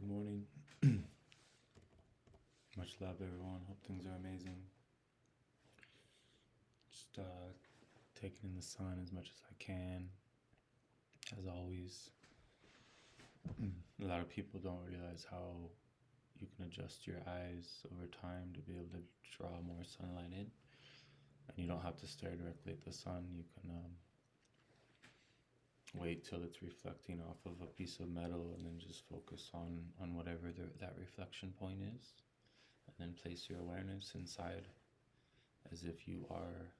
morning. Much love, everyone. Hope things are amazing. Just taking in the sun as much as I can, as always. A lot of people don't realize how you can adjust your eyes over time to be able to draw more sunlight in. And you don't have to stare directly at the sun. You can wait till it's reflecting off of a piece of metal and then just focus on whatever that reflection point is. And then place your awareness inside as if you are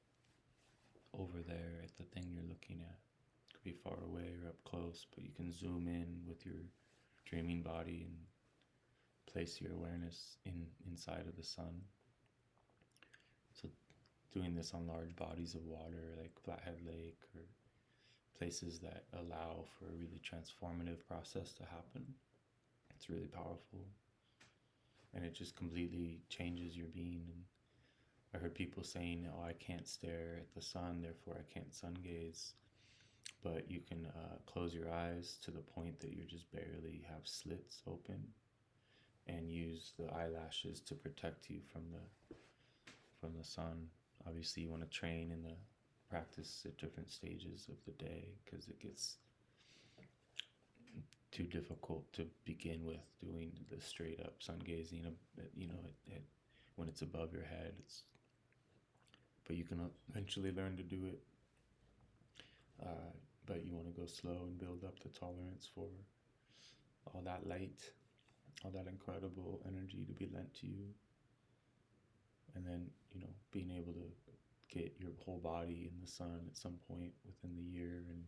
over there at the thing you're looking at. It could be far away or up close, but you can zoom in with your dreaming body and place your awareness inside of the sun. So doing this on large bodies of water like Flathead Lake or places that allow for a really transformative process to happen, it's really powerful. And it just completely changes your being. And I heard people saying, oh, I can't stare at the sun, therefore I can't sun gaze. But you can close your eyes to the point that you just barely have slits open and use the eyelashes to protect you from the sun. Obviously, you want to train in the practice at different stages of the day because it gets too difficult to begin with doing the straight up sun gazing, when it's above your head. But you can eventually learn to do it. But you want to go slow and build up the tolerance for all that light, all that incredible energy to be lent to you. And then, being able to get your whole body in the sun at some point within the year and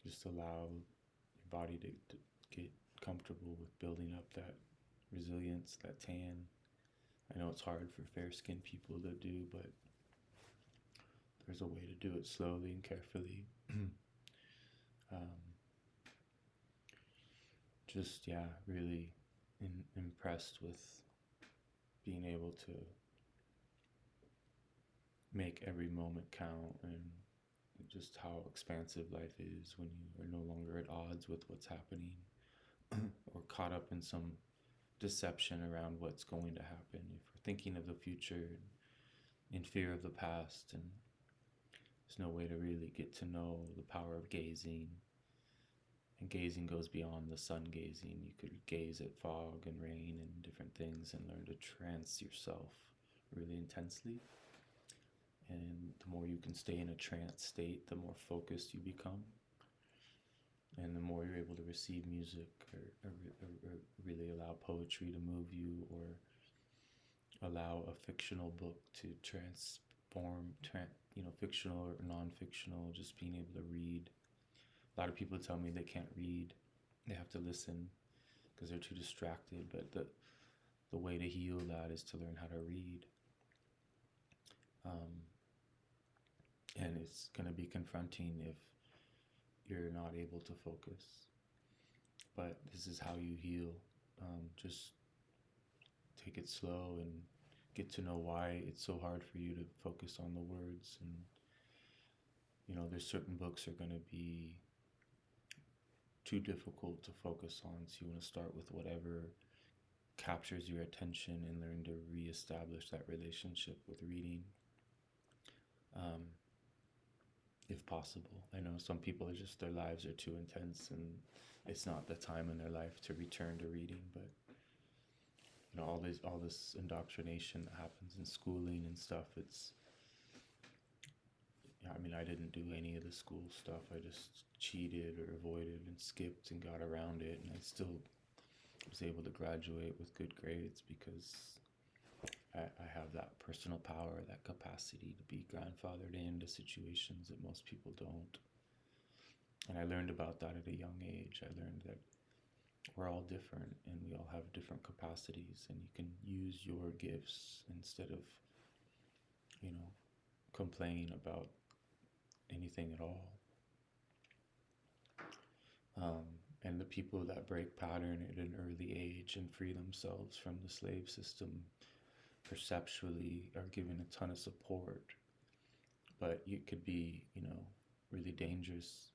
just allow your body to get comfortable with building up that resilience, that tan. I know it's hard for fair-skinned people to do, but there's a way to do it slowly and carefully. Really impressed with being able to make every moment count and just how expansive life is when you are no longer at odds with what's happening or caught up in some deception around what's going to happen. If we're thinking of the future in fear of the past, and there's no way to really get to know the power of gazing. And gazing goes beyond the sun gazing. You could gaze at fog and rain and different things and learn to trance yourself really intensely. And the more you can stay in a trance state, the more focused you become. And the more you're able to receive music or really allow poetry to move you, or allow a fictional book to transform, fictional or non-fictional, just being able to read. A lot of people tell me they can't read. They have to listen because they're too distracted. But the way to heal that is to learn how to read. And it's going to be confronting if you're not able to focus. But this is how you heal. Just take it slow and get to know why it's so hard for you to focus on the words. And, there's certain books are going to be too difficult to focus on. So you want to start with whatever captures your attention and learn to reestablish that relationship with reading. If possible. I know some people their lives are too intense and it's not the time in their life to return to reading, but all this indoctrination that happens in schooling and stuff, I didn't do any of the school stuff. I just cheated or avoided and skipped and got around it, and I still was able to graduate with good grades because I have that personal power, that capacity to be grandfathered into situations that most people don't. And I learned about that at a young age. I learned that we're all different and we all have different capacities, and you can use your gifts instead of, complaining about anything at all. And the people that break pattern at an early age and free themselves from the slave system perceptually are given a ton of support, but it could be, really dangerous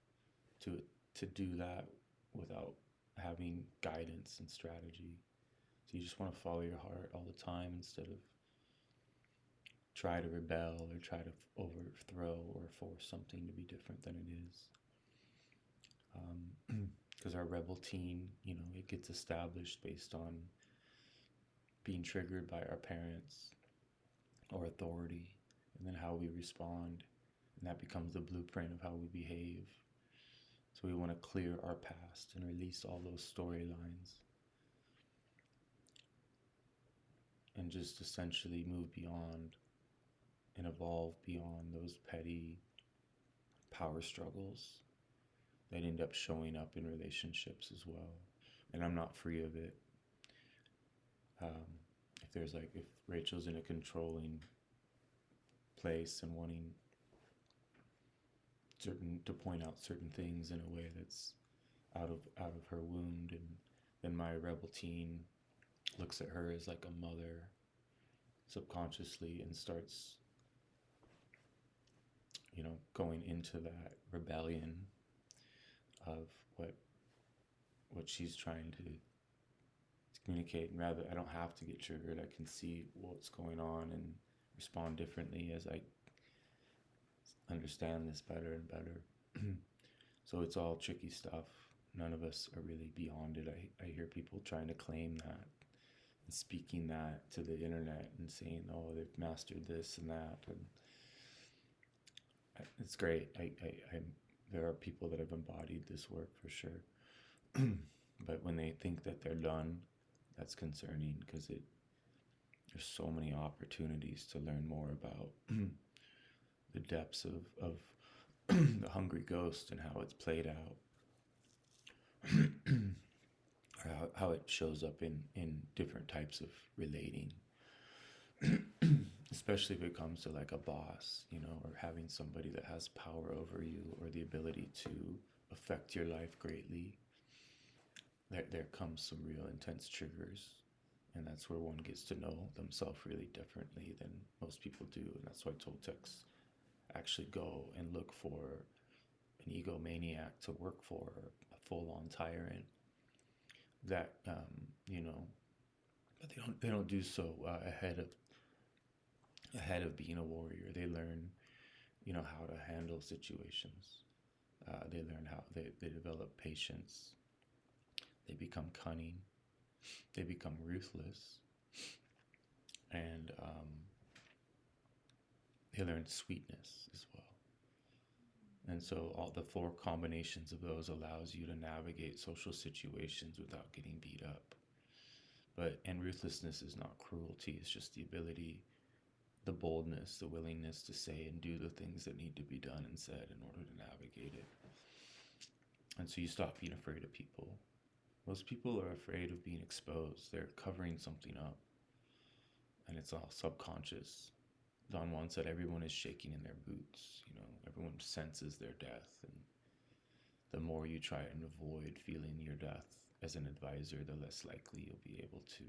to do that without having guidance and strategy. So you just want to follow your heart all the time instead of try to rebel or try to overthrow or force something to be different than it is. Because our rebel teen, it gets established based on being triggered by our parents or authority, and then how we respond, and that becomes the blueprint of how we behave. So we want to clear our past and release all those storylines and just essentially move beyond and evolve beyond those petty power struggles that end up showing up in relationships as well. And I'm not free of it. If Rachel's in a controlling place and wanting to point out certain things in a way that's out of her wound, and then my rebel teen looks at her as like a mother subconsciously and starts going into that rebellion of what she's trying to communicate. And rather, I don't have to get triggered. I can see what's going on and respond differently as I understand this better and better. So it's all tricky stuff. None of us are really beyond it. I hear people trying to claim that and speaking that to the internet and saying, oh, they've mastered this and that. And it's great. There are people that have embodied this work for sure. But when they think that they're done, that's concerning, because there's so many opportunities to learn more about the depths of the hungry ghost and how it's played out, or how it shows up in different types of relating. Especially if it comes to like a boss, or having somebody that has power over you or the ability to affect your life greatly. There comes some real intense triggers, and that's where one gets to know themselves really differently than most people do. And that's why Toltecs actually go and look for an egomaniac to work for, a full-on tyrant that but they don't do so ahead of being a warrior. They learn how to handle situations. They learn how they develop patience. They become cunning. They become ruthless. And they learn sweetness as well. And so all the four combinations of those allows you to navigate social situations without getting beat up. And ruthlessness is not cruelty. It's just the ability, the boldness, the willingness to say and do the things that need to be done and said in order to navigate it. And so you stop being afraid of people. Most people are afraid of being exposed. They're covering something up, and it's all subconscious. Don Juan said everyone is shaking in their boots. Everyone senses their death, and the more you try and avoid feeling your death as an advisor, the less likely you'll be able to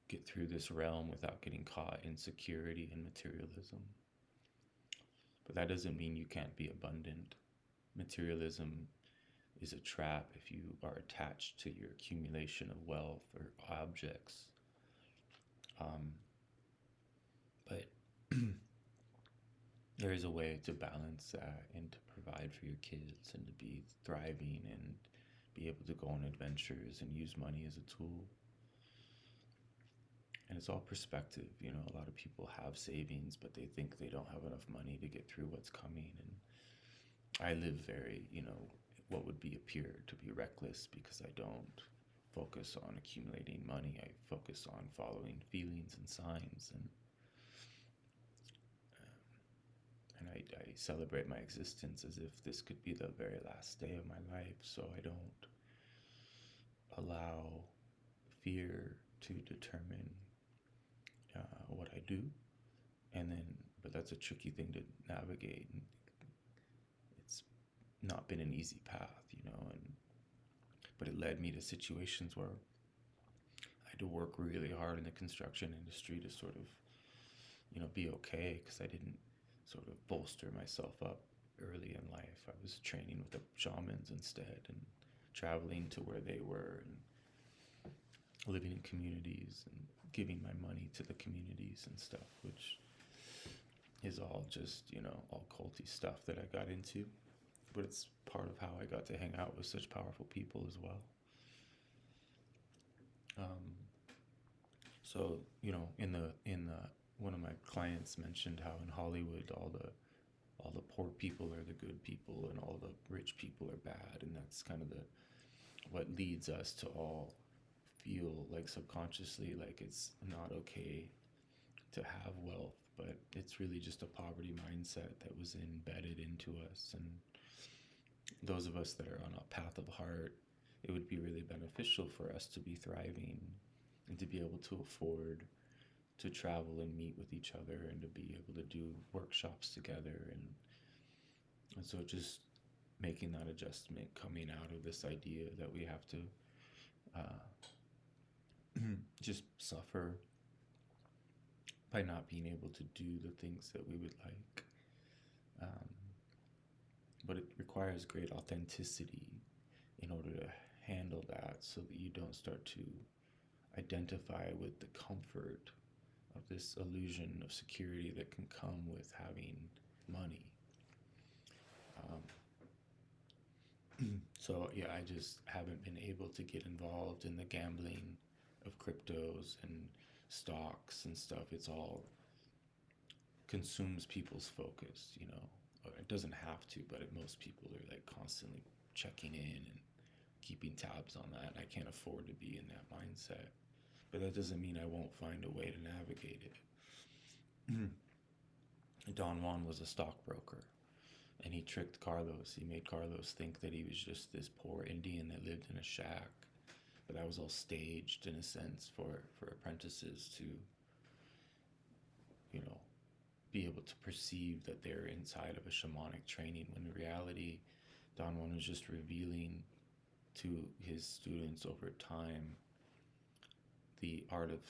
get through this realm without getting caught in security and materialism. But that doesn't mean you can't be abundant. Materialism is a trap if you are attached to your accumulation of wealth or objects. But there is a way to balance that and to provide for your kids and to be thriving and be able to go on adventures and use money as a tool. And it's all perspective. A lot of people have savings, but they think they don't have enough money to get through what's coming. And I live very, what would appear to be reckless, because I don't focus on accumulating money. I focus on following feelings and signs, and I celebrate my existence as if this could be the very last day of my life. So I don't allow fear to determine what I do. But that's a tricky thing to navigate. And it's not been an easy path, but it led me to situations where I had to work really hard in the construction industry to sort of, be okay, because I didn't sort of bolster myself up early in life. I was training with the shamans instead and traveling to where they were and living in communities and giving my money to the communities and stuff, which is all just, all culty stuff that I got into. But it's part of how I got to hang out with such powerful people as well. So, in the one of my clients mentioned how in Hollywood all the poor people are the good people and all the rich people are bad, and that's kind of what leads us to all feel like subconsciously like it's not okay to have wealth, but it's really just a poverty mindset that was embedded into us. And those of us that are on a path of heart, it would be really beneficial for us to be thriving and to be able to afford to travel and meet with each other and to be able to do workshops together. And so just making that adjustment, coming out of this idea that we have to just suffer by not being able to do the things that we would like. But it requires great authenticity in order to handle that, so that you don't start to identify with the comfort of this illusion of security that can come with having money. So yeah, I just haven't been able to get involved in the gambling of cryptos and stocks and stuff. It's all consumes people's focus, It doesn't have to, but most people are like constantly checking in and keeping tabs on that. And I can't afford to be in that mindset. But that doesn't mean I won't find a way to navigate it. Don Juan was a stockbroker, and he tricked Carlos. He made Carlos think that he was just this poor Indian that lived in a shack. But that was all staged in a sense for apprentices to, be able to perceive that they're inside of a shamanic training, when in reality, Don Juan was just revealing to his students over time the art of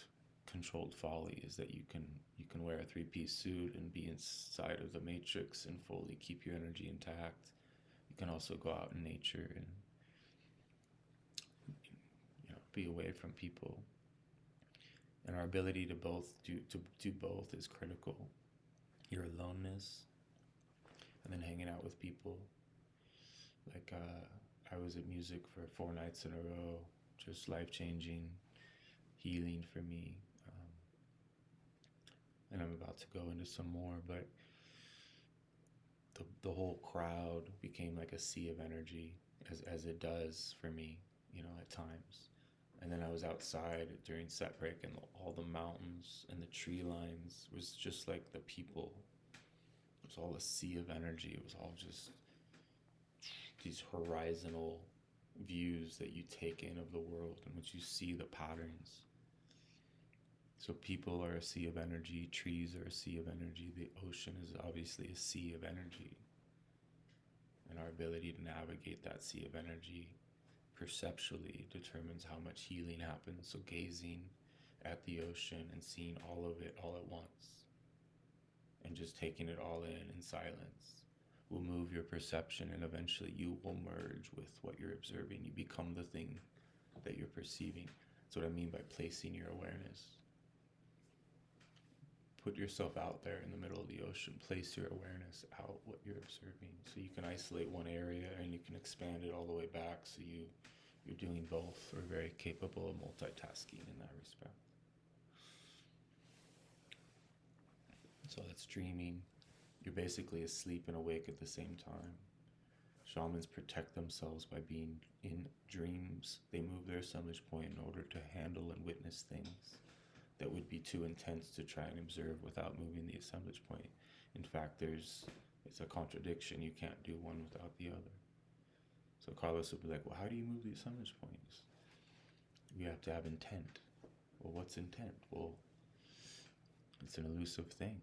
controlled folly is that you can wear a three-piece suit and be inside of the matrix and fully keep your energy intact. You can also go out in nature and be away from people. And our ability to do both is critical. Your aloneness, and then hanging out with people. Like I was at music for 4 nights in a row, just life-changing, healing for me. And I'm about to go into some more, but the whole crowd became like a sea of energy, as it does for me, at times. And then I was outside during set break, and all the mountains and the tree lines was just like the people. It was all a sea of energy. It was all just these horizontal views that you take in of the world, in which you see the patterns. So people are a sea of energy, trees are a sea of energy, the ocean is obviously a sea of energy. And our ability to navigate that sea of energy perceptually determines how much healing happens. So gazing at the ocean and seeing all of it all at once, and just taking it all in silence, will move your perception, and eventually you will merge with what you're observing. You become the thing that you're perceiving. That's what I mean by placing your awareness. Put yourself out there in the middle of the ocean. Place your awareness out what you're observing. So you can isolate one area and you can expand it all the way back. So you're doing both, or very capable of multitasking in that respect. So that's dreaming. You're basically asleep and awake at the same time. Shamans protect themselves by being in dreams. They move their assemblage point in order to handle and witness things that would be too intense to try and observe without moving the assemblage point. In fact, it's a contradiction. You can't do one without the other. So Carlos would be like, well, how do you move the assemblage points? You have to have intent. Well, what's intent? Well, it's an elusive thing.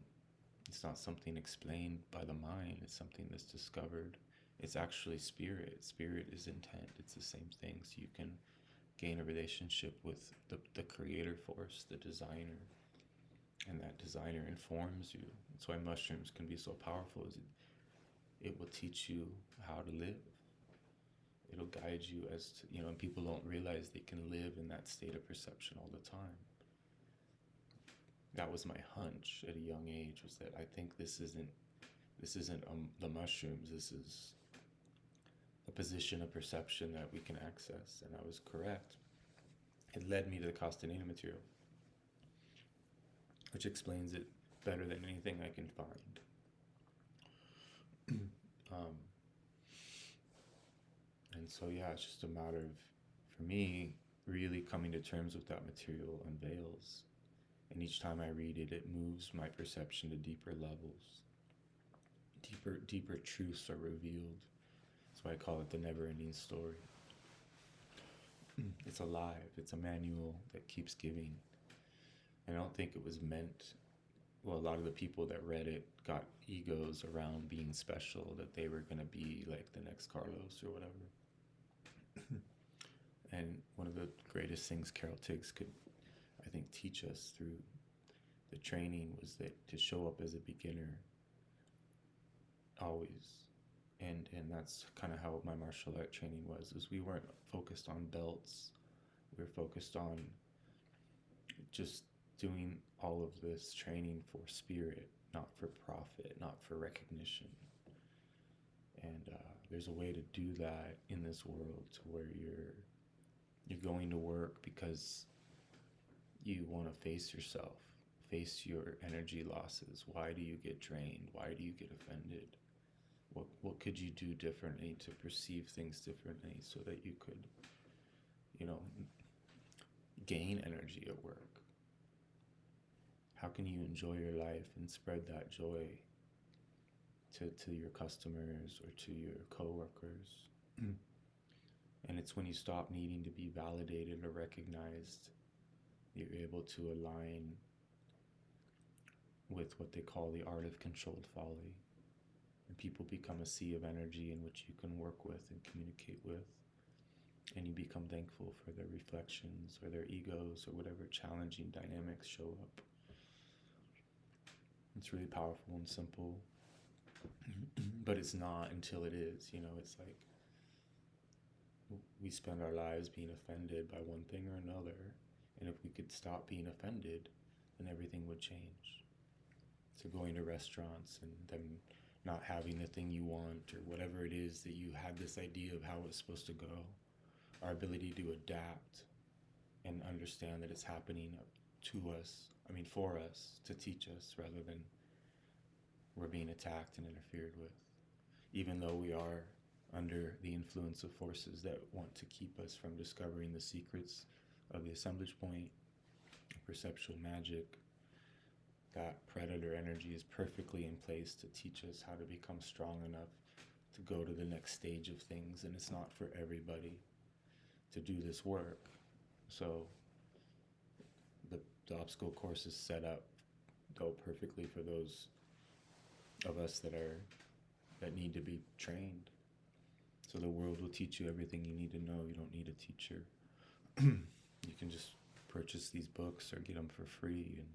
It's not something explained by the mind. It's something that's discovered. It's actually spirit. Spirit is intent. It's the same thing. So you can gain a relationship with the creator force, the designer, and that designer informs you. That's why mushrooms can be so powerful, is it will teach you how to live. It'll guide you as to, and people don't realize they can live in that state of perception all the time. That was my hunch at a young age, was that I think this isn't the mushrooms. This is a position of perception that we can access, and I was correct. It led me to the Castaneda material, which explains it better than anything I can find. And so, yeah, it's just a matter of, for me, really coming to terms with that material unveils. And each time I read it, it moves my perception to deeper levels. Deeper truths are revealed. That's why I call it the never-ending story. It's alive. It's a manual that keeps giving. And I don't think it was meant, well, a lot of the people that read it got egos around being special, that they were going to be like the next Carlos or whatever. And one of the greatest things Carol Tiggs could, I think, teach us through the training was that to show up as a beginner always. And that's kind of how my martial art training was we weren't focused on belts. We were focused on just doing all of this training for spirit, not for profit, not for recognition. And there's a way to do that in this world, to where you're going to work because you want to face yourself, face your energy losses. Why do you get drained? Why do you get offended? What could you do differently to perceive things differently so that you could, gain energy at work? How can you enjoy your life and spread that joy to your customers or to your coworkers? And it's when you stop needing to be validated or recognized, you're able to align with what they call the art of controlled folly. And people become a sea of energy in which you can work with and communicate with. And you become thankful for their reflections or their egos or whatever challenging dynamics show up. It's really powerful and simple. But it's not until it is. It's like we spend our lives being offended by one thing or another. And if we could stop being offended, then everything would change. So going to restaurants and them not having the thing you want, or whatever it is that you had this idea of how it's supposed to go, our ability to adapt and understand that it's happening to us, for us, to teach us, rather than we're being attacked and interfered with, even though we are under the influence of forces that want to keep us from discovering the secrets of the assemblage point, perceptual magic. That predator energy is perfectly in place to teach us how to become strong enough to go to the next stage of things. And it's not for everybody to do this work. So the obstacle course is set up, though, perfectly for those of us that need to be trained. So the world will teach you everything you need to know. You don't need a teacher. You can just purchase these books or get them for free and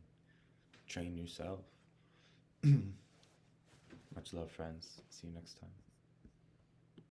train yourself. Much love, friends. See you next time.